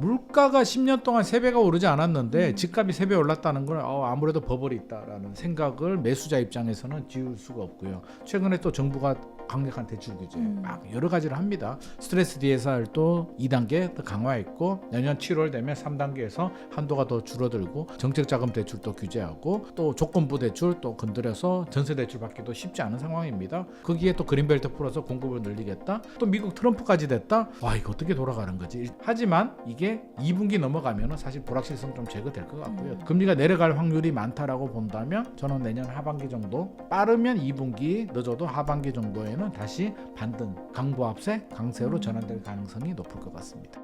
물가가 10년 동안 3배가 오르지 않았는데 집값이 3배 올랐다는 건 아무래도 버블이 있다라는 생각을 매수자 입장에서는 지울 수가 없고요. 최근에 또 정부가 강력한 대출 규제 막 여러 가지를 합니다. 스트레스 DSR도 2단계 더 강화했고 내년 7월 되면 3단계에서 한도가 더 줄어들고 정책자금 대출도 규제하고 또 조건부 대출 또 건드려서 전세 대출 받기도 쉽지 않은 상황입니다. 거기에 또 그린벨트 풀어서 공급을 늘리겠다. 또 미국 트럼프까지 됐다. 와, 이거 어떻게 돌아가는 거지? 하지만 이게 2분기 넘어가면 사실 불확실성 좀 제거될 것 같고요. 금리가 내려갈 확률이 많다라고 본다면 저는 내년 하반기 정도, 빠르면 2분기, 늦어도 하반기 정도에는 다시 반등, 강보합세, 강세로 전환될 가능성이 높을 것 같습니다.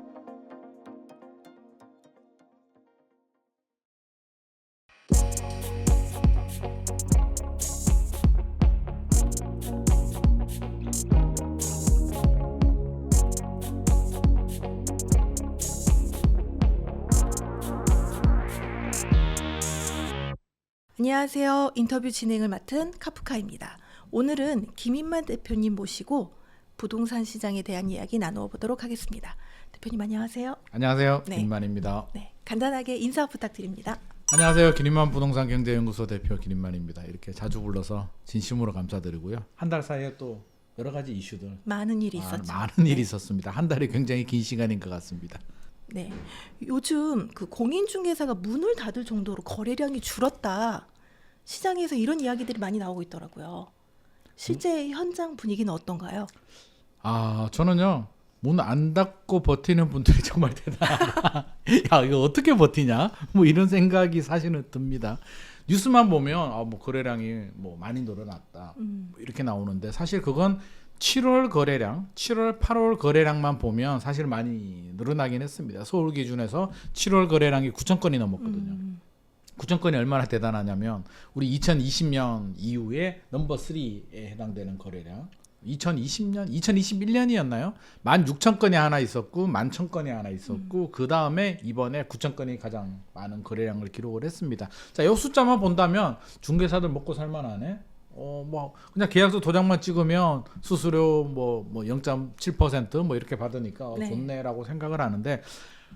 안녕하세요. 인터뷰 진행을 맡은 카프카입니다. 오늘은 김인만 대표님 모시고 부동산 시장에 대한 이야기 나누어 보도록 하겠습니다. 대표님 안녕하세요. 안녕하세요. 네. 김인만입니다. 네, 간단하게 인사 부탁드립니다. 안녕하세요. 김인만 부동산 경제연구소 대표 김인만입니다. 이렇게 자주 불러서 진심으로 감사드리고요. 한 달 사이에 또 여러 가지 이슈들 많은 일이 있었죠. 많은 일이 있었습니다. 한 달이 굉장히 긴 시간인 것 같습니다. 네, 요즘 그 공인중개사가 문을 닫을 정도로 거래량이 줄었다. 시장에서 이런 이야기들이 많이 나오고 있더라고요. 실제 현장 분위기는 어떤가요? 저는요. 문 안 닫고 버티는 분들이 정말 대단하다. 야, 이거 어떻게 버티냐? 뭐 이런 생각이 사실은 듭니다. 뉴스만 보면 뭐 거래량이 뭐 많이 늘어났다. 뭐 이렇게 나오는데 사실 그건 7월 거래량, 7월, 8월 거래량만 보면 사실 많이 늘어나긴 했습니다. 서울 기준에서 7월 거래량이 9천 건이 넘었거든요. 9천 건이 얼마나 대단하냐면 우리 2020년 이후에 넘버 3에 해당되는 거래량. 2020년, 2021년이었나요? 16,000건이 하나 있었고 11,000건이 하나 있었고 그 다음에 이번에 9,000건이 가장 많은 거래량을 기록을 했습니다. 자, 이 숫자만 본다면 중개사들 먹고 살만하네. 뭐 그냥 계약서 도장만 찍으면 수수료 뭐 0.7% 뭐 이렇게 받으니까 네. 좋네라고 생각을 하는데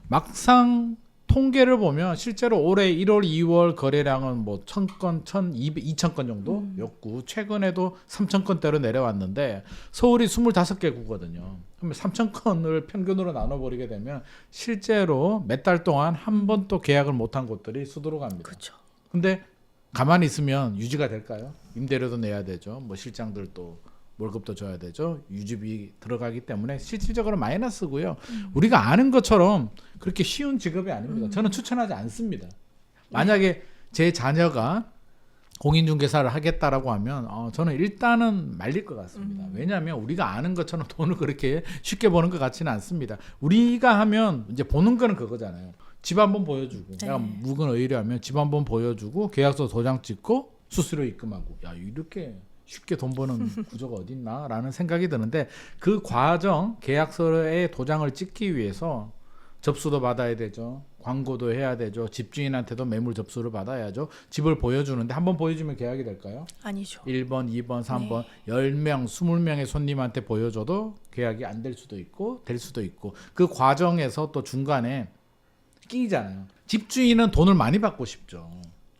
막상 통계를 보면 실제로 올해 1월, 2월 거래량은 뭐 1,000건, 2,000건 정도였고 최근에도 3,000건대로 내려왔는데 서울이 25개 구거든요. 그러면 3,000건을 평균으로 나눠버리게 되면 실제로 몇 달 동안 한 번도 계약을 못한 곳들이 수두룩합니다. 그렇죠. 근데 가만히 있으면 유지가 될까요? 임대료도 내야 되죠. 뭐 실장들도 월급도 줘야 되죠. 유지비 들어가기 때문에 실질적으로 마이너스고요. 우리가 아는 것처럼 그렇게 쉬운 직업이 아닙니다. 저는 추천하지 않습니다. 만약에 제 자녀가 공인중개사를 하겠다라고 하면 저는 일단은 말릴 것 같습니다. 왜냐하면 우리가 아는 것처럼 돈을 그렇게 쉽게 버는 것 같지는 않습니다. 우리가 하면 이제 보는 거는 그거잖아요. 집 한번 보여주고 내가 묵은 의뢰하면 집 한번 보여주고 계약서 도장 찍고 수수료 입금하고 야, 이렇게 쉽게 돈 버는 구조가 어딨나 라는 생각이 드는데 그 과정 계약서에 도장을 찍기 위해서 접수도 받아야 되죠. 광고도 해야 되죠. 집주인한테도 매물 접수를 받아야죠. 집을 보여주는데 한번 보여주면 계약이 될까요? 아니죠. 1번, 2번, 3번 10명, 20명의 손님한테 보여줘도 계약이 안 될 수도 있고 될 수도 있고 그 과정에서 또 중간에 끼잖아요. 집주인은 돈을 많이 받고 싶죠.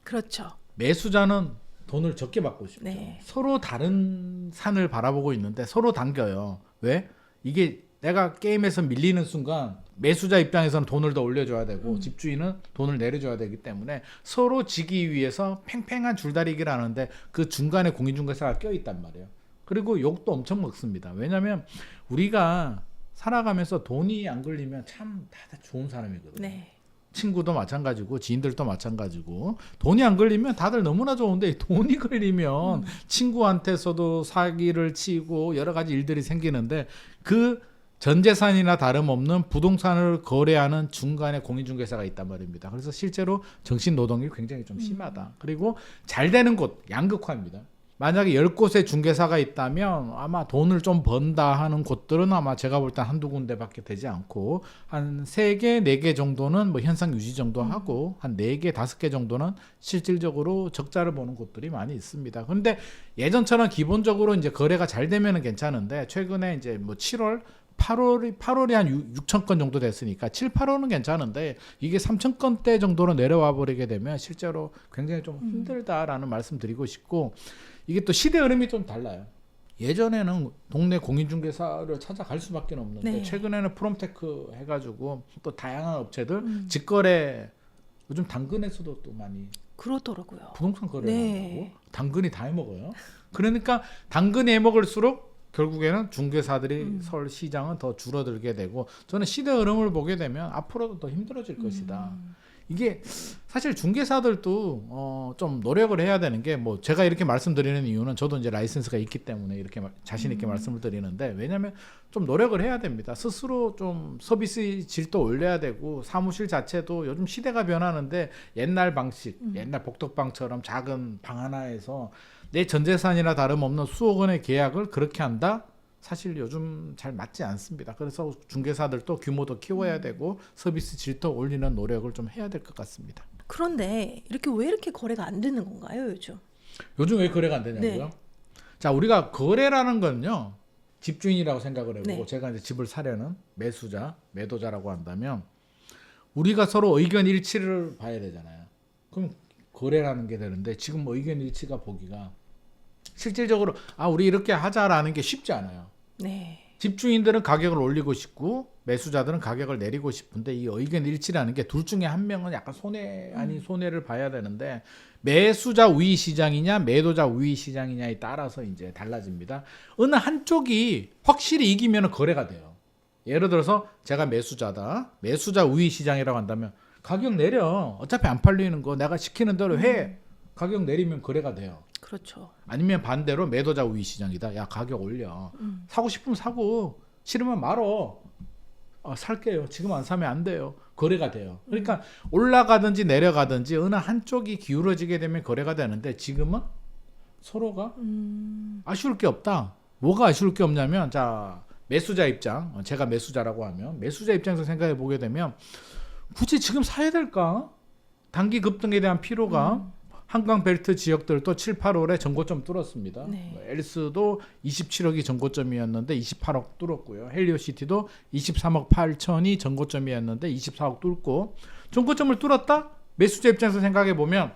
그렇죠. 매수자는 돈을 적게 받고 싶죠. 네. 서로 다른 산을 바라보고 있는데 서로 당겨요. 왜? 이게 내가 게임에서 밀리는 순간 매수자 입장에서는 돈을 더 올려줘야 되고 집주인은 돈을 내려줘야 되기 때문에 서로 지기 위해서 팽팽한 줄다리기를 하는데 그 중간에 공인중개사가 껴있단 말이에요. 그리고 욕도 엄청 먹습니다. 왜냐하면 우리가 살아가면서 돈이 안 걸리면 참 다들 좋은 사람이거든요. 네. 친구도 마찬가지고 지인들도 마찬가지고 돈이 안 걸리면 다들 너무나 좋은데 돈이 걸리면 친구한테서도 사기를 치고 여러 가지 일들이 생기는데 그 전 재산이나 다름없는 부동산을 거래하는 중간에 공인중개사가 있단 말입니다. 그래서 실제로 정신노동이 굉장히 좀 심하다. 그리고 잘 되는 곳 양극화입니다. 만약에 10곳의 중개사가 있다면 아마 돈을 좀 번다 하는 곳들은 아마 제가 볼 때 한두 군데밖에 되지 않고 한 3개, 4개 정도는 뭐 현상 유지 정도 하고 한 4개, 5개 정도는 실질적으로 적자를 보는 곳들이 많이 있습니다. 그런데 예전처럼 기본적으로 이제 거래가 잘 되면은 괜찮은데 최근에 이제 뭐 7월, 8월이 한 6천 건 정도 됐으니까 7, 8월은 괜찮은데 이게 3천 건대 정도로 내려와 버리게 되면 실제로 굉장히 좀 힘들다라는 말씀 드리고 싶고 이게 또 시대 흐름이 좀 달라요. 예전에는 동네 공인중개사를 찾아갈 수밖에 없는데 네. 최근에는 프롬테크 해가지고 또 다양한 업체들 직거래 요즘 당근에서도 또 많이 그렇더라고요. 부동산 거래를 네. 한다고 당근이 다 해먹어요. 그러니까 당근이 해먹을수록 결국에는 중개사들이 설 시장은 더 줄어들게 되고 저는 시대 흐름을 보게 되면 앞으로도 더 힘들어질 것이다. 이게 사실 중개사들도 좀 노력을 해야 되는 게 뭐 제가 이렇게 말씀드리는 이유는 저도 이제 라이센스가 있기 때문에 이렇게 자신 있게 말씀을 드리는데 왜냐하면 좀 노력을 해야 됩니다. 스스로 좀 서비스 질도 올려야 되고 사무실 자체도 요즘 시대가 변하는데 옛날 방식, 옛날 복덕방처럼 작은 방 하나에서 내 전재산이나 다름없는 수억 원의 계약을 그렇게 한다? 사실 요즘 잘 맞지 않습니다. 그래서 중개사들도 규모도 키워야 되고 서비스 질도 올리는 노력을 좀 해야 될 것 같습니다. 그런데 왜 이렇게 거래가 안 되는 건가요, 요즘? 요즘 왜 거래가 안 되냐고요? 자, 우리가 거래라는 건요. 집주인이라고 생각을 해보고 네. 제가 이제 집을 사려는 매수자, 매도자라고 한다면 우리가 서로 의견 일치를 봐야 되잖아요. 그럼 거래라는 게 되는데 지금 의견 일치가 보기가 실질적으로 우리 이렇게 하자라는 게 쉽지 않아요. 네. 집주인들은 가격을 올리고 싶고 매수자들은 가격을 내리고 싶은데 이 의견 일치라는 게 둘 중에 한 명은 약간 손해 아닌 손해를 봐야 되는데 매수자 우위 시장이냐 매도자 우위 시장이냐에 따라서 이제 달라집니다. 어느 한쪽이 확실히 이기면 거래가 돼요. 예를 들어서 제가 매수자다. 매수자 우위 시장이라고 한다면 가격 내려. 어차피 안 팔리는 거 내가 시키는 대로 해. 가격 내리면 거래가 돼요. 그렇죠. 아니면 반대로 매도자 우위 시장이다. 야 가격 올려. 사고 싶으면 사고 싫으면 말어. 살게요. 지금 안 사면 안 돼요. 거래가 돼요. 그러니까 올라가든지 내려가든지 어느 한쪽이 기울어지게 되면 거래가 되는데 지금은 서로가 아쉬울 게 없다. 뭐가 아쉬울 게 없냐면 자 매수자 입장 제가 매수자라고 하면 매수자 입장에서 생각해 보게 되면 굳이 지금 사야 될까? 단기 급등에 대한 피로가 한강 벨트 지역들도 7, 8월에 전고점 뚫었습니다. 네. 엘스도 27억이 전고점이었는데 28억 뚫었고요. 헬리오시티도 23억 8천이 전고점이었는데 24억 뚫고 전고점을 뚫었다? 매수자 입장에서 생각해 보면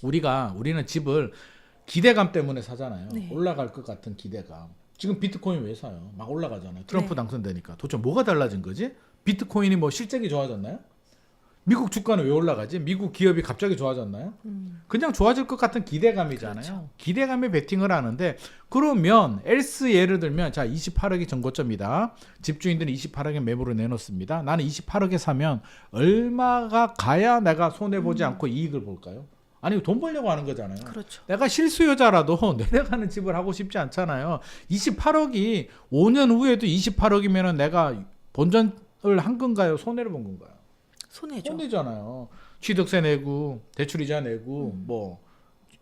우리는 집을 기대감 때문에 사잖아요. 네. 올라갈 것 같은 기대감. 지금 비트코인 왜 사요? 막 올라가잖아요. 트럼프 네. 당선되니까. 도대체 뭐가 달라진 거지? 비트코인이 뭐 실적이 좋아졌나요? 미국 주가는 왜 올라가지? 미국 기업이 갑자기 좋아졌나요? 그냥 좋아질 것 같은 기대감이잖아요. 그렇죠. 기대감에 베팅을 하는데 그러면 엘스 예를 들면 자 28억이 전고점이다. 집주인들은 28억에 매물을 내놓습니다. 나는 28억에 사면 얼마가 가야 내가 손해보지 않고 이익을 볼까요? 아니 돈 벌려고 하는 거잖아요. 그렇죠. 내가 실수요자라도 내려가는 집을 하고 싶지 않잖아요. 28억이 5년 후에도 28억이면 내가 본전을 한 건가요? 손해를 본 건가요? 손해죠. 손해잖아요. 취득세 내고 대출이자 내고 뭐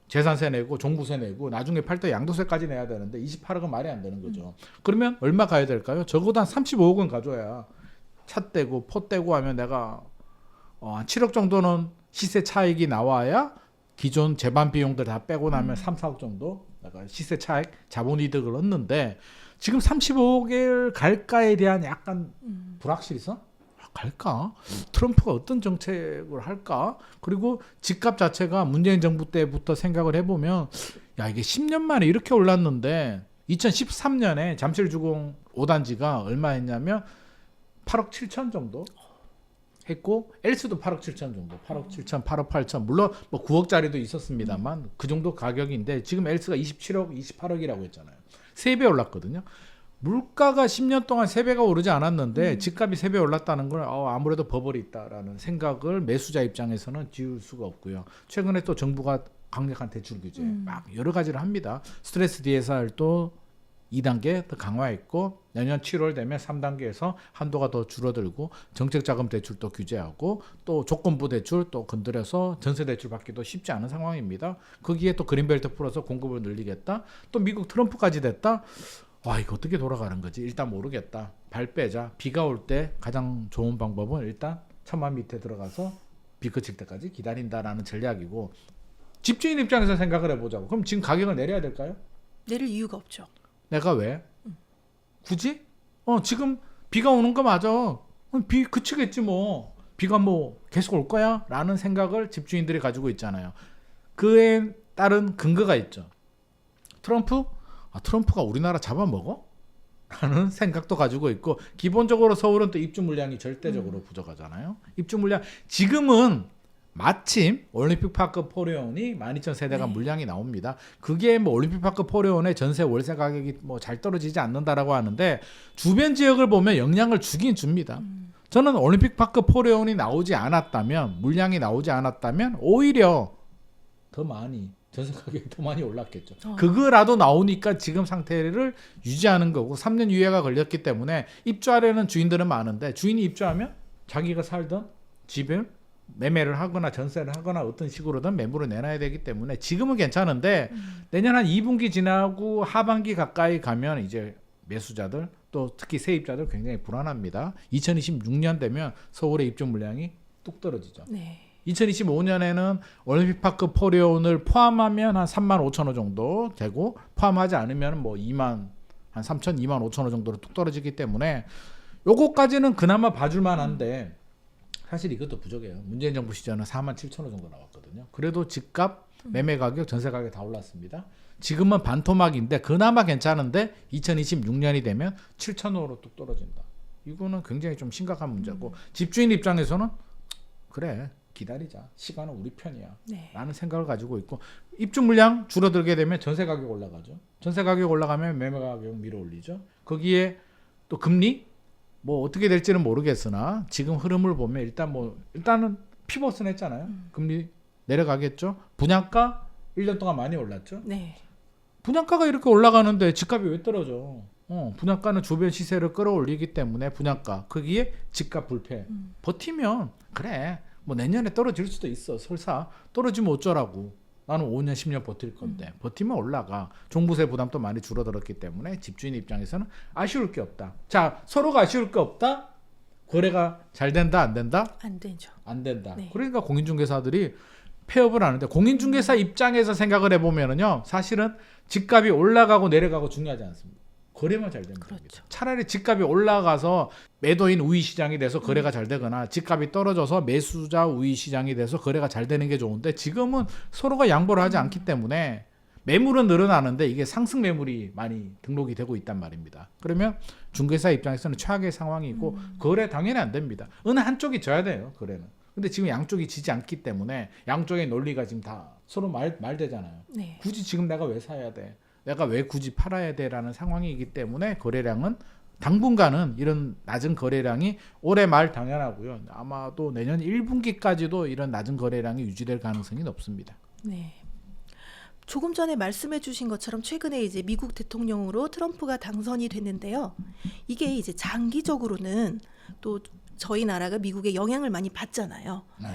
재산세 내고 종부세 내고 나중에 팔 때 양도세까지 내야 되는데 28억은 말이 안 되는 거죠. 그러면 얼마 가야 될까요? 적어도 한 35억은 가져야 차 떼고 포 떼고 하면 내가 한 7억 정도는 시세 차익이 나와야 기존 재반 비용들 다 빼고 나면 3, 4억 정도 내가 시세 차익 자본이득을 얻는데 지금 35억을 갈까에 대한 약간 불확실성? 갈까? 트럼프가 어떤 정책을 할까? 그리고 집값 자체가 문재인 정부 때부터 생각을 해보면 야 이게 10년 만에 이렇게 올랐는데 2013년에 잠실주공 5단지가 얼마 했냐면 8억 7천 정도 했고 엘스도 8억 7천 정도 8억 7천 8억 8천 물론 뭐 9억짜리도 있었습니다만 그 정도 가격인데 지금 엘스가 27억 28억이라고 했잖아요. 3배 올랐거든요. 물가가 10년 동안 3배가 오르지 않았는데 집값이 3배 올랐다는 걸 아무래도 버블이 있다라는 생각을 매수자 입장에서는 지울 수가 없고요. 최근에 또 정부가 강력한 대출 규제 막 여러 가지를 합니다. 스트레스 DSR도 2단계 더 강화했고 내년 7월 되면 3단계에서 한도가 더 줄어들고 정책자금 대출도 규제하고 또 조건부 대출 또 건드려서 전세 대출 받기도 쉽지 않은 상황입니다. 거기에 또 그린벨트 풀어서 공급을 늘리겠다. 또 미국 트럼프까지 됐다. 와 이거 어떻게 돌아가는 거지? 일단 모르겠다. 발 빼자. 비가 올 때 가장 좋은 방법은 일단 천막 밑에 들어가서 비 그칠 때까지 기다린다라는 전략이고 집주인 입장에서 생각을 해보자고. 그럼 지금 가격을 내려야 될까요? 내릴 이유가 없죠. 내가 왜? 굳이? 지금 비가 오는 거 맞아. 비 그치겠지 뭐. 비가 뭐 계속 올 거야? 라는 생각을 집주인들이 가지고 있잖아요. 그에 따른 근거가 있죠. 트럼프? 트럼프가 우리나라 잡아먹어? 라는 생각도 가지고 있고, 기본적으로 서울은 또 입주 물량이 절대적으로 부족하잖아요. 입주 물량 지금은 마침 올림픽파크 포레온이 12,000세대가 물량이 나옵니다. 그게 뭐 올림픽파크 포레온의 전세 월세 가격이 뭐 잘 떨어지지 않는다라고 하는데, 주변 지역을 보면 영향을 주긴 줍니다. 저는 올림픽파크 포레온이 나오지 않았다면, 물량이 나오지 않았다면 오히려 더 많이 전세 가격이 더 많이 올랐겠죠. 그거라도 나오니까 지금 상태를 유지하는 거고, 3년 유예가 걸렸기 때문에 입주하려는 주인들은 많은데, 주인이 입주하면 자기가 살던 집을 매매를 하거나 전세를 하거나 어떤 식으로든 매물을 내놔야 되기 때문에 지금은 괜찮은데, 내년 한 2분기 지나고 하반기 가까이 가면 이제 매수자들, 또 특히 세입자들 굉장히 불안합니다. 2026년 되면 서울의 입주 물량이 뚝 떨어지죠. 네. 2025년에는 올림픽파크 포레온을 포함하면 한 3만 5천 호 정도 되고, 포함하지 않으면 뭐 2만 한 3천, 2만 5천 호 정도로 뚝 떨어지기 때문에 요거까지는 그나마 봐줄만 한데, 사실 이것도 부족해요. 문재인 정부 시절은 4만 7천 호 정도 나왔거든요. 그래도 집값, 매매 가격, 전세 가격 다 올랐습니다. 지금은 반토막인데 그나마 괜찮은데 2026년이 되면 7천 호로 뚝 떨어진다. 이거는 굉장히 좀 심각한 문제고, 집주인 입장에서는 그래, 기다리자, 시간은 우리 편이야 라는 생각을 가지고 있고, 입주 물량 줄어들게 되면 전세 가격 올라가죠. 전세 가격 올라가면 매매 가격 밀어 올리죠. 거기에 또 금리 뭐 어떻게 될지는 모르겠으나 지금 흐름을 보면 일단은 피벗은 했잖아요. 금리 내려가겠죠. 분양가 1년 동안 많이 올랐죠. 네. 분양가가 이렇게 올라가는데 집값이 왜 떨어져? 분양가는 주변 시세를 끌어올리기 때문에 분양가, 거기에 집값 불패. 버티면 그래, 뭐 내년에 떨어질 수도 있어. 설사 떨어지면 어쩌라고. 나는 5년 10년 버틸 건데 버티면 올라가. 종부세 부담도 많이 줄어들었기 때문에 집주인 입장에서는 아쉬울 게 없다. 자, 서로가 아쉬울 게 없다. 거래가 잘 된다 안 된다? 안 되죠. 안 된다. 네. 그러니까 공인중개사들이 폐업을 하는데, 공인중개사 입장에서 생각을 해보면은요, 사실은 집값이 올라가고 내려가고 중요하지 않습니다. 거래만 잘 되면 됩니다. 그렇죠. 차라리 집값이 올라가서 매도인 우위 시장이 돼서 거래가 잘 되거나, 집값이 떨어져서 매수자 우위 시장이 돼서 거래가 잘 되는 게 좋은데, 지금은 서로가 양보를 하지 않기 때문에 매물은 늘어나는데 이게 상승 매물이 많이 등록이 되고 있단 말입니다. 그러면 중개사 입장에서는 최악의 상황이고, 거래 당연히 안 됩니다. 어느 한쪽이 져야 돼요, 거래는. 근데 지금 양쪽이 지지 않기 때문에 양쪽의 논리가 지금 다 서로 말되잖아요. 네. 굳이 지금 내가 왜 사야 돼? 내가 왜 굳이 팔아야 돼라는 상황이기 때문에 거래량은 당분간은, 이런 낮은 거래량이 올해 말 당연하고요. 아마도 내년 1분기까지도 이런 낮은 거래량이 유지될 가능성이 높습니다. 네. 조금 전에 말씀해 주신 것처럼 최근에 이제 미국 대통령으로 트럼프가 당선이 됐는데요. 이게 이제 장기적으로는 또 저희 나라가 미국의 영향을 많이 받잖아요. 네.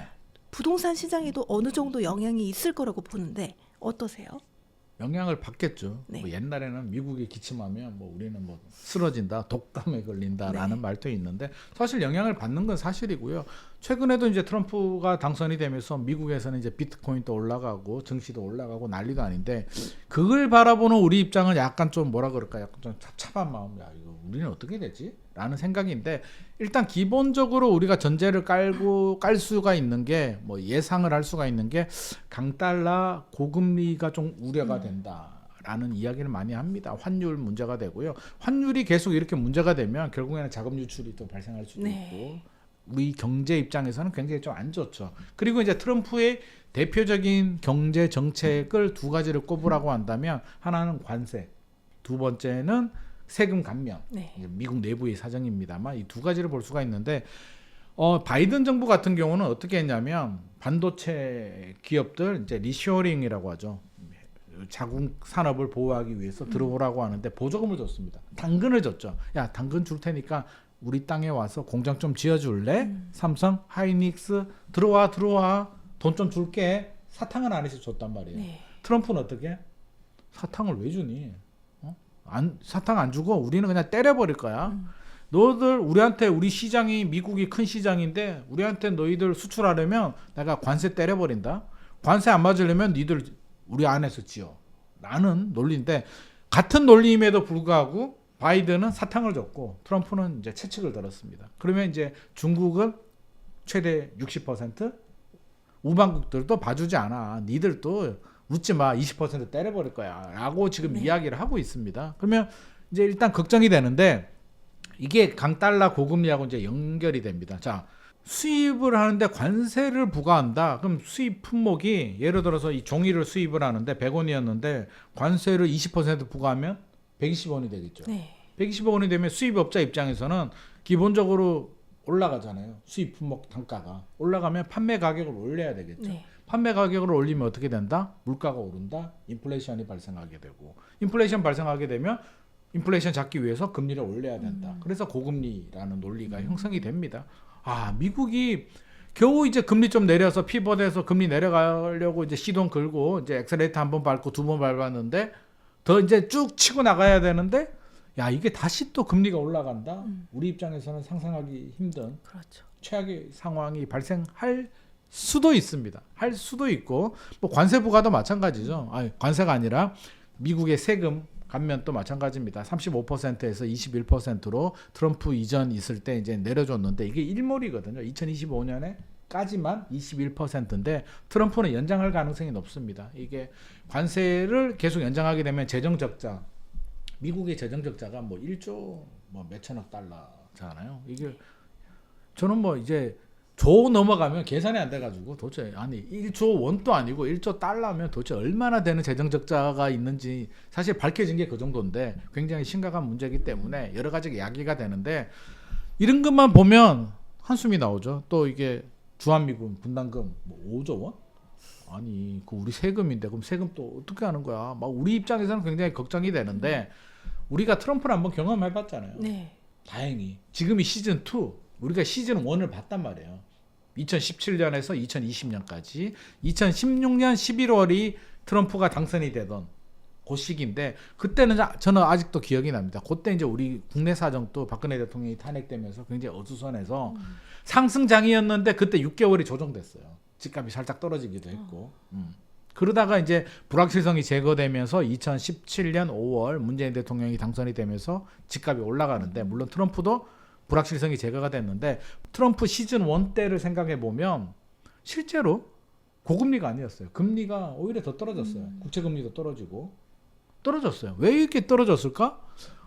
부동산 시장에도 어느 정도 영향이 있을 거라고 보는데 어떠세요? 영향을 받겠죠. 네. 뭐 옛날에는 미국에 기침하면 뭐 우리는 뭐 쓰러진다, 독감에 걸린다라는 네. 말도 있는데, 사실 영향을 받는 건 사실이고요. 최근에도 이제 트럼프가 당선이 되면서 미국에서는 이제 비트코인도 올라가고 증시도 올라가고 난리도 아닌데, 그걸 바라보는 우리 입장은 약간 좀 뭐라 그럴까, 약간 좀 찹찹한 마음. 야, 이거 우리는 어떻게 되지? 라는 생각인데, 일단 기본적으로 우리가 전제를 깔 수가 있는 게, 뭐 예상을 할 수가 있는 게, 강달러 고금리가 좀 우려가 된다라는 이야기를 많이 합니다. 환율 문제가 되고요. 환율이 계속 이렇게 문제가 되면 결국에는 자금 유출이 또 발생할 수도 네. 있고, 우리 경제 입장에서는 굉장히 좀 안 좋죠. 그리고 이제 트럼프의 대표적인 경제 정책을 두 가지를 꼽으라고 한다면, 하나는 관세, 두 번째는 세금 감면. 네. 미국 내부의 사정입니다만 이 두 가지를 볼 수가 있는데, 바이든 정부 같은 경우는 어떻게 했냐면, 반도체 기업들 이제 리쇼어링이라고 하죠. 자국 산업을 보호하기 위해서 들어오라고 하는데 보조금을 줬습니다. 당근을 줬죠. 야, 당근 줄 테니까 우리 땅에 와서 공장 좀 지어줄래? 삼성, 하이닉스 들어와 돈 좀 줄게. 사탕은 안 해서 줬단 말이에요. 네. 트럼프는 어떻게? 사탕을 왜 주니? 사탕 안 주고 우리는 그냥 때려버릴 거야. 너희들 우리한테, 우리 시장이 미국이 큰 시장인데 우리한테 너희들 수출하려면 내가 관세 때려버린다. 관세 안 맞으려면 니들 우리 안에서 지어. 라는 논리인데, 같은 논리임에도 불구하고 바이든은 사탕을 줬고 트럼프는 이제 채찍을 들었습니다. 그러면 이제 중국은 최대 60%, 우방국들도 봐주지 않아. 니들도 웃지 마. 20% 때려버릴 거야. 라고 지금 네. 이야기를 하고 있습니다. 그러면 이제 일단 걱정이 되는데 이게 강달러 고금리하고 이제 연결이 됩니다. 자, 수입을 하는데 관세를 부과한다. 그럼 수입 품목이 예를 들어서 이 종이를 수입을 하는데 100원이었는데 관세를 20% 부과하면 120원이 되겠죠. 네. 120원이 되면 수입업자 입장에서는 기본적으로 올라가잖아요. 수입 품목 단가가 올라가면 판매 가격을 올려야 되겠죠. 네. 판매 가격을 올리면 어떻게 된다? 물가가 오른다. 인플레이션이 발생하게 되고 인플레이션 발생하게 되면 인플레이션 잡기 위해서 금리를 올려야 된다. 그래서 고금리라는 논리가 형성이 됩니다. 아, 미국이 겨우 이제 금리 좀 내려서 피벗해서 금리 내려가려고 이제 시동 걸고 이제 엑셀레이터 한 번 밟고 두 번 밟았는데 더 이제 쭉 치고 나가야 되는데 야, 이게 다시 또 금리가 올라간다. 우리 입장에서는 상상하기 힘든 그렇죠. 최악의 상황이 발생할 수도 있습니다. 할 수도 있고 뭐 관세 부과도 마찬가지죠. 아니, 관세가 아니라 미국의 세금 감면도 마찬가지입니다. 35%에서 21%로 트럼프 이전 있을 때 이제 내려줬는데 이게 일몰이거든요. 2025년에까지만 21%인데 트럼프는 연장할 가능성이 높습니다. 이게 관세를 계속 연장하게 되면 재정 적자, 미국의 재정 적자가 뭐 1조 뭐 몇천억 달러잖아요. 이게 저는 뭐 이제 조 넘어가면 계산이 안 돼가지고 도대체 아니 1조 원도 아니고 1조 달러면 도대체 얼마나 되는 재정 적자가 있는지 사실 밝혀진 게 그 정도인데 굉장히 심각한 문제이기 때문에 여러 가지 이야기가 되는데 이런 것만 보면 한숨이 나오죠. 또 이게 주한미군 분담금 뭐 5조 원? 아니 그 우리 세금인데 그럼 세금 또 어떻게 하는 거야? 막 우리 입장에서는 굉장히 걱정이 되는데 우리가 트럼프를 한번 경험해봤잖아요. 네. 다행히 지금이 시즌 2 우리가 시즌 1을 봤단 말이에요. 2017년에서 2020년까지 2016년 11월이 트럼프가 당선이 되던 그 시기인데 그때는 저는 아직도 기억이 납니다. 그때 이제 우리 국내 사정도 박근혜 대통령이 탄핵되면서 굉장히 어수선해서 상승장이었는데 그때 6개월이 조정됐어요. 집값이 살짝 떨어지기도 했고. 그러다가 이제 불확실성이 제거되면서 2017년 5월 문재인 대통령이 당선이 되면서 집값이 올라가는데 물론 트럼프도 불확실성이 제거가 됐는데 트럼프 시즌 1 때를 생각해 보면 실제로 고금리가 아니었어요. 금리가 오히려 더 떨어졌어요. 국채 금리도 떨어졌어요. 왜 이렇게 떨어졌을까?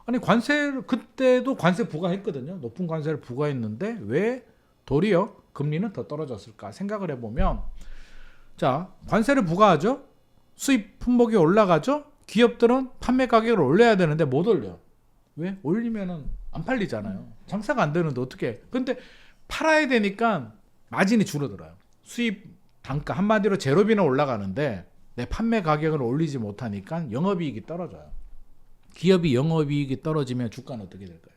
아니 관세 그때도 관세 부과했거든요. 높은 관세를 부과했는데 왜 도리어 금리는 더 떨어졌을까 생각을 해보면 자 관세를 부과하죠. 수입 품목이 올라가죠. 기업들은 판매 가격을 올려야 되는데 못 올려. 왜? 올리면은 안 팔리잖아요. 장사가 안 되는데 어떻게? 근데 팔아야 되니까 마진이 줄어들어요. 수입 단가 한마디로 제로비는 올라가는데 내 판매 가격을 올리지 못하니까 영업이익이 떨어져요. 기업이 영업이익이 떨어지면 주가는 어떻게 될까요?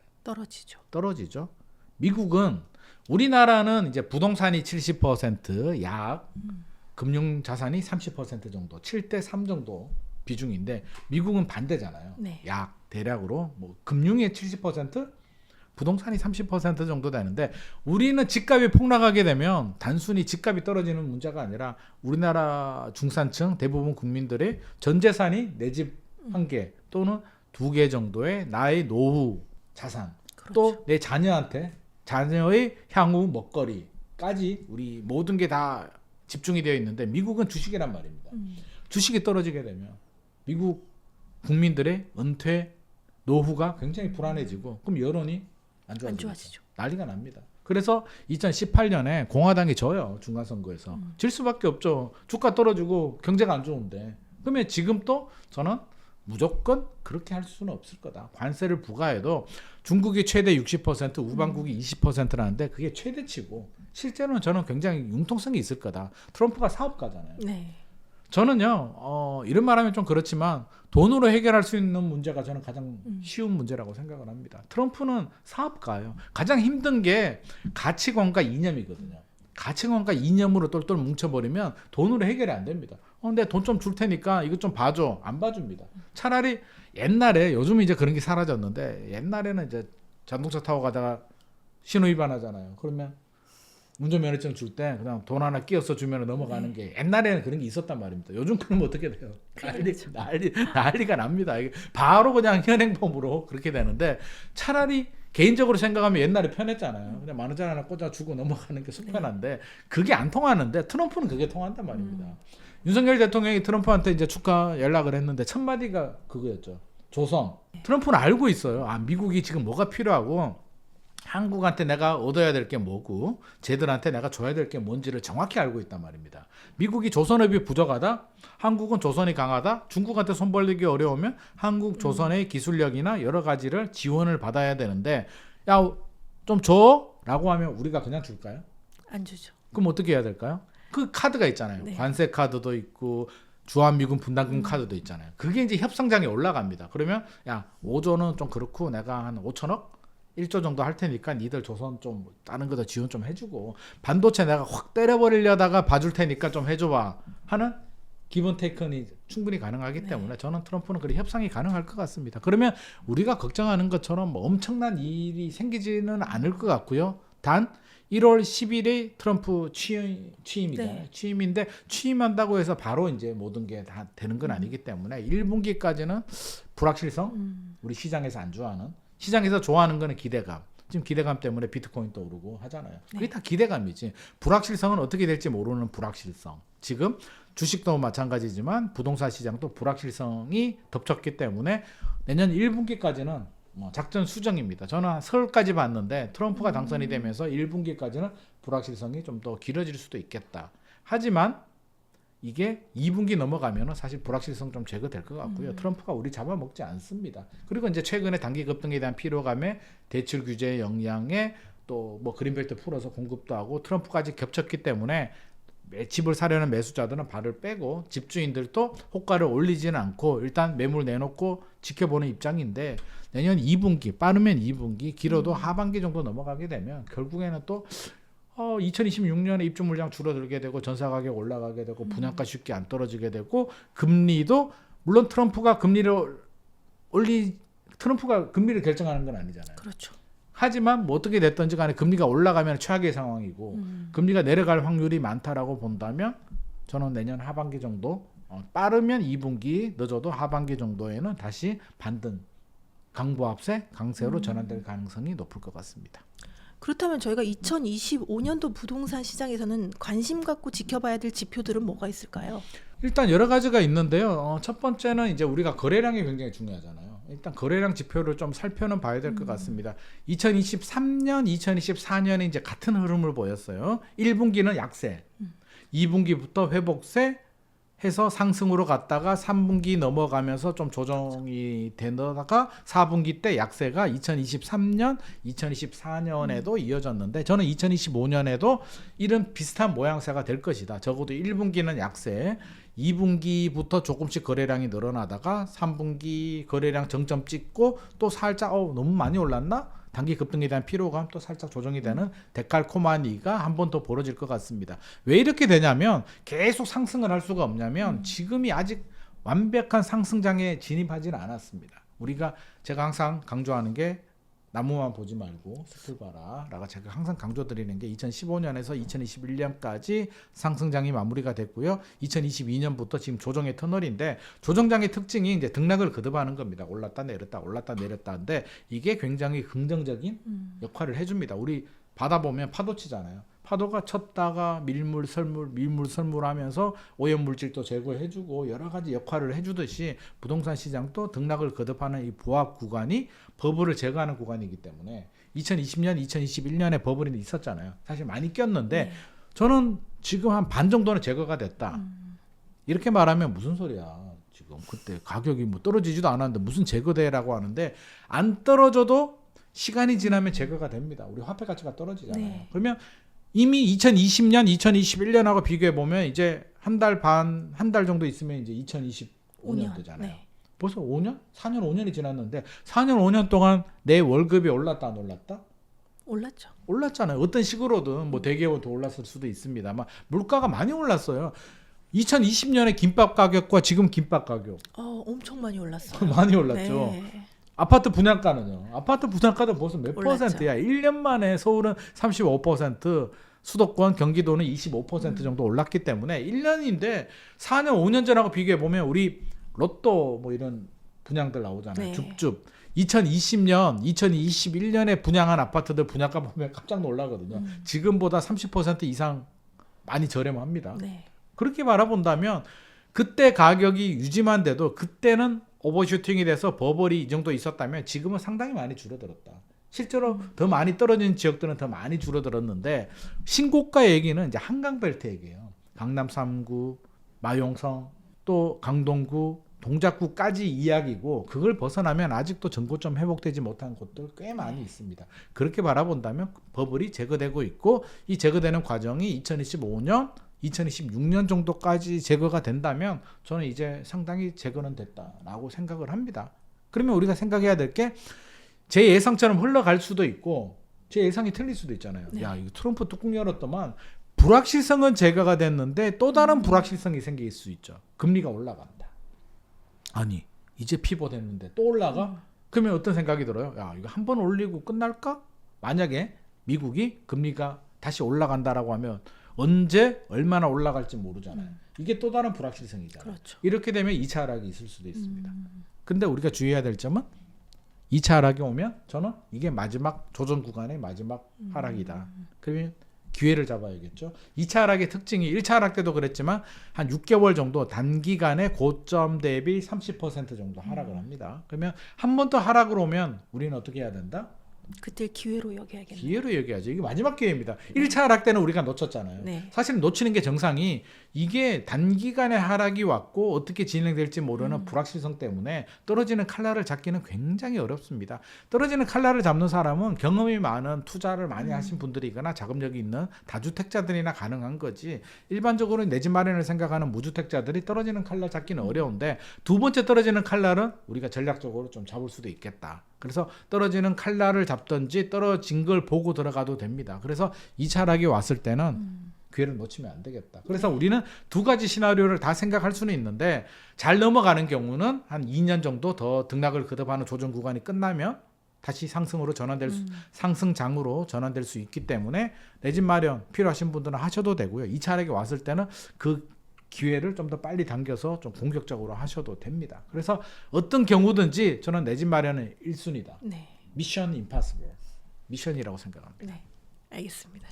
떨어지죠. 미국은 우리나라는 이제 부동산이 70% 약 금융 자산이 30% 정도 7대 3 정도 비중인데 미국은 반대잖아요. 네. 약 대략으로 뭐 금융의 70% 부동산이 30% 정도 되는데 우리는 집값이 폭락하게 되면 단순히 집값이 떨어지는 문제가 아니라 우리나라 중산층 대부분 국민들의 전 재산이 내 집 한 개 또는 2개 정도의 나의 노후 자산 그렇죠. 또 내 자녀한테 자녀의 향후 먹거리까지 우리 모든 게 다 집중이 되어 있는데 미국은 주식이란 말입니다. 주식이 떨어지게 되면 미국 국민들의 은퇴 노후가 굉장히 불안해지고 그럼 여론이 안 좋아지죠. 난리가 납니다. 그래서 2018년에 공화당이 져요. 중간선거에서. 질 수밖에 없죠. 주가 떨어지고 경제가 안 좋은데. 그러면 지금 또 저는 무조건 그렇게 할 수는 없을 거다. 관세를 부과해도 중국이 최대 60% 우방국이 20%라는데 그게 최대치고 실제로는 저는 굉장히 융통성이 있을 거다. 트럼프가 사업가잖아요. 네. 저는요 이런 말하면 좀 그렇지만 돈으로 해결할 수 있는 문제가 저는 가장 쉬운 문제라고 생각을 합니다. 트럼프는 사업가예요. 가장 힘든 게 가치관과 이념이거든요. 가치관과 이념으로 똘똘 뭉쳐버리면 돈으로 해결이 안 됩니다. 근데 돈 좀 줄 테니까 이거 좀 봐줘. 안 봐줍니다. 차라리 옛날에 요즘은 이제 그런 게 사라졌는데 옛날에는 이제 자동차 타고 가다가 신호 위반하잖아요. 그러면 운전면허증 줄 때 그냥 돈 하나 끼워서 주면 넘어가는 게 옛날에는 그런 게 있었단 말입니다. 요즘 그러면 어떻게 돼요? 난리가 납니다. 이게 바로 그냥 현행범으로 그렇게 되는데 차라리 개인적으로 생각하면 옛날에 편했잖아요. 그냥 만 원짜리 하나 꽂아 주고 넘어가는 게 속편한데 그게 안 통하는데 트럼프는 그게 통한단 말입니다. 윤석열 대통령이 트럼프한테 이제 축하 연락을 했는데 첫 마디가 그거였죠. 조선. 트럼프는 알고 있어요. 아, 미국이 지금 뭐가 필요하고 한국한테 내가 얻어야 될 게 뭐고 쟤들한테 내가 줘야 될 게 뭔지를 정확히 알고 있단 말입니다. 미국이 조선업이 부족하다, 한국은 조선이 강하다, 중국한테 손 벌리기 어려우면 한국 조선의 기술력이나 여러 가지를 지원을 받아야 되는데 야, 좀 줘? 라고 하면 우리가 그냥 줄까요? 안 주죠. 그럼 어떻게 해야 될까요? 그 카드가 있잖아요. 네. 관세 카드도 있고 주한미군 분담금 카드도 있잖아요. 그게 이제 협상장에 올라갑니다. 그러면 야, 5조는 좀 그렇고 내가 한 5천억? 1조 정도 할 테니까 니들 조선 좀 다른 거다 지원 좀 해주고 반도체 내가 확 때려버리려다가 봐줄 테니까 좀 해줘봐 하는 기본 테이크는 충분히 가능하기 때문에 저는 트럼프는 그리 협상이 가능할 것 같습니다. 그러면 우리가 걱정하는 것처럼 뭐 엄청난 일이 생기지는 않을 것 같고요. 단 1월 10일에 트럼프 취임이잖아요. 네. 취임인데 취임한다고 해서 바로 이제 모든 게 다 되는 건 아니기 때문에 1분기까지는 불확실성, 우리 시장에서 안좋아하는 시장에서 좋아하는 거는 기대감. 지금 기대감 때문에 비트코인도 오르고 하잖아요. 그게 다 기대감이지. 불확실성은 어떻게 될지 모르는 불확실성. 지금 주식도 마찬가지지만 부동산 시장도 불확실성이 덮쳤기 때문에 내년 1분기까지는 뭐 작전 수정입니다. 저는 설까지 봤는데 트럼프가 당선이 되면서 1분기까지는 불확실성이 좀 더 길어질 수도 있겠다. 하지만 이게 2분기 넘어가면은 사실 불확실성 좀 제거될 것 같고요. 트럼프가 우리 잡아먹지 않습니다. 그리고 이제 최근에 단기 급등에 대한 피로감에 대출 규제의 영향에 또 뭐 그린벨트 풀어서 공급도 하고 트럼프까지 겹쳤기 때문에 집을 사려는 매수자들은 발을 빼고 집주인들도 호가를 올리지는 않고 일단 매물 내놓고 지켜보는 입장인데 내년 2분기 빠르면 2분기 길어도 하반기 정도 넘어가게 되면 결국에는 또 2026년에 입주 물량 줄어들게 되고 전세 가격 올라가게 되고 분양가 쉽게 안 떨어지게 되고 금리도 물론 트럼프가 금리를 결정하는 건 아니잖아요. 그렇죠. 하지만 뭐 어떻게 됐든지 간에 금리가 올라가면 최악의 상황이고 금리가 내려갈 확률이 많다라고 본다면 저는 내년 하반기 정도 빠르면 2분기 늦어도 하반기 정도에는 다시 반등 강보합세 강세로 전환될 가능성이 높을 것 같습니다. 그렇다면 저희가 2025년도 부동산 시장에서는 관심 갖고 지켜봐야 될 지표들은 뭐가 있을까요? 일단 여러 가지가 있는데요. 첫 번째는 이제 우리가 거래량이 굉장히 중요하잖아요. 일단 거래량 지표를 좀 살펴는 봐야 될 것 같습니다. 2023년, 2024년에 이제 같은 흐름을 보였어요. 1분기는 약세, 2분기부터 회복세 해서 상승으로 갔다가 3분기 넘어가면서 좀 조정이 되다가 4분기 때 약세가 2023년, 2024년에도 이어졌는데 저는 2025년에도 이런 비슷한 모양새가 될 것이다. 적어도 1분기는 약세, 2분기부터 조금씩 거래량이 늘어나다가 3분기 거래량 정점 찍고 또 살짝 너무 많이 올랐나? 단기 급등에 대한 피로감 또 살짝 조정이 되는 데칼코마니가 한 번 더 벌어질 것 같습니다. 왜 이렇게 되냐면 계속 상승을 할 수가 없냐면 지금이 아직 완벽한 상승장에 진입하지는 않았습니다. 제가 항상 강조하는 게 나무만 보지 말고 숲을 봐라 라고 제가 항상 강조드리는 게 2015년에서 2021년까지 상승장이 마무리가 됐고요. 2022년부터 지금 조정의 터널인데 조정장의 특징이 이제 등락을 거듭하는 겁니다. 올랐다 내렸다 올랐다 내렸다인데 이게 굉장히 긍정적인 역할을 해줍니다. 우리 바다 보면 파도 치잖아요. 파도가 쳤다가 밀물 설물 하면서 오염물질도 제거해주고 여러 가지 역할을 해주듯이 부동산 시장도 등락을 거듭하는 이 보합 구간이 버블을 제거하는 구간이기 때문에 2020년, 2021년에 버블이 있었잖아요. 사실 많이 꼈는데 저는 지금 한 반 정도는 제거가 됐다. 이렇게 말하면 무슨 소리야. 지금 그때 가격이 뭐 떨어지지도 않았는데 무슨 제거대라고 하는데 안 떨어져도 시간이 지나면 제거가 됩니다. 우리 화폐 가치가 떨어지잖아요. 네. 그러면 이미 2020년, 2021년하고 비교해 보면 이제 한 달 정도 있으면 이제 2025년 되잖아요. 네. 벌써 5년? 4년, 5년이 지났는데 4년, 5년 동안 내 월급이 올랐다 안 올랐다? 올랐죠. 올랐잖아요. 어떤 식으로든 뭐 대기업은 더 올랐을 수도 있습니다만 물가가 많이 올랐어요. 2020년에 김밥 가격과 지금 김밥 가격 엄청 많이 올랐어요. 많이 올랐죠. 네. 아파트 분양가는요. 아파트 분양가도 벌써 몇 올랐죠. 퍼센트야. 1년 만에 서울은 35%, 수도권 경기도는 25% 정도 올랐기 때문에 1년인데 4년 5년 전하고 비교해 보면 우리 로또 뭐 이런 분양들 나오잖아요. 네. 줍줍 2020년 2021년에 분양한 아파트들 분양가 보면 깜짝 놀라거든요. 지금보다 30% 이상 많이 저렴합니다. 네. 그렇게 바라본다면 그때 가격이 유지만 돼도 그때는 오버슈팅이 돼서 버블이 이 정도 있었다면 지금은 상당히 많이 줄어들었다. 실제로 더 많이 떨어진 지역들은 더 많이 줄어들었는데 신고가 얘기는 이제 한강벨트 얘기예요. 강남 3구, 마용성, 또 강동구, 동작구까지 이야기고 그걸 벗어나면 아직도 전고점 회복되지 못한 곳들 꽤 많이 있습니다. 그렇게 바라본다면 버블이 제거되고 있고 이 제거되는 과정이 2025년 2026년 정도까지 제거가 된다면 저는 이제 상당히 제거는 됐다라고 생각을 합니다. 그러면 우리가 생각해야 될 게 제 예상처럼 흘러갈 수도 있고 제 예상이 틀릴 수도 있잖아요. 네. 야, 이거 트럼프 뚜껑 열었더만 불확실성은 제거가 됐는데 또 다른 불확실성이 생길 수 있죠. 금리가 올라간다. 아니, 이제 피벗했는데 또 올라가? 그러면 어떤 생각이 들어요? 야, 이거 한 번 올리고 끝날까? 만약에 미국이 금리가 다시 올라간다라고 하면 언제 얼마나 올라갈지 모르잖아요. 이게 또 다른 불확실성이잖아요. 그렇죠. 이렇게 되면 2차 하락이 있을 수도 있습니다. 근데 우리가 주의해야 될 점은 2차 하락이 오면 저는 이게 마지막 조정 구간의 마지막 하락이다. 그러면 기회를 잡아야겠죠. 2차 하락의 특징이 1차 하락 때도 그랬지만 한 6개월 정도 단기간에 고점 대비 30% 정도 하락을 합니다. 그러면 한 번 더 하락을 오면 우리는 어떻게 해야 된다? 그때 기회로 여겨야겠네요. 기회로 얘기하죠. 이게 마지막 기회입니다. 1차 하락 때는 우리가 놓쳤잖아요. 네. 사실 놓치는 게 정상이 이게 단기간에 하락이 왔고 어떻게 진행될지 모르는 불확실성 때문에 떨어지는 칼날을 잡기는 굉장히 어렵습니다. 떨어지는 칼날을 잡는 사람은 경험이 많은 투자를 많이 하신 분들이거나 자금력이 있는 다주택자들이나 가능한 거지 일반적으로 내 집 마련을 생각하는 무주택자들이 떨어지는 칼날 잡기는 어려운데 두 번째 떨어지는 칼날은 우리가 전략적으로 좀 잡을 수도 있겠다. 그래서 떨어지는 칼날을 잡든지 떨어진 걸 보고 들어가도 됩니다. 그래서 2차 하락이 왔을 때는 기회를 놓치면 안 되겠다. 그래서 우리는 두 가지 시나리오를 다 생각할 수는 있는데 잘 넘어가는 경우는 한 2년 정도 더 등락을 거듭하는 조정 구간이 끝나면 다시 상승으로 전환될 상승장으로 전환될 수 있기 때문에 내 집 마련 필요하신 분들은 하셔도 되고요. 2차 하락이 왔을 때는 그 기회를 좀 더 빨리 당겨서 좀 공격적으로 하셔도 됩니다. 그래서 어떤 경우든지 저는 내 집 마련은 1순위다. 네. 미션 임파서블. 미션이라고 생각합니다. 네. 알겠습니다.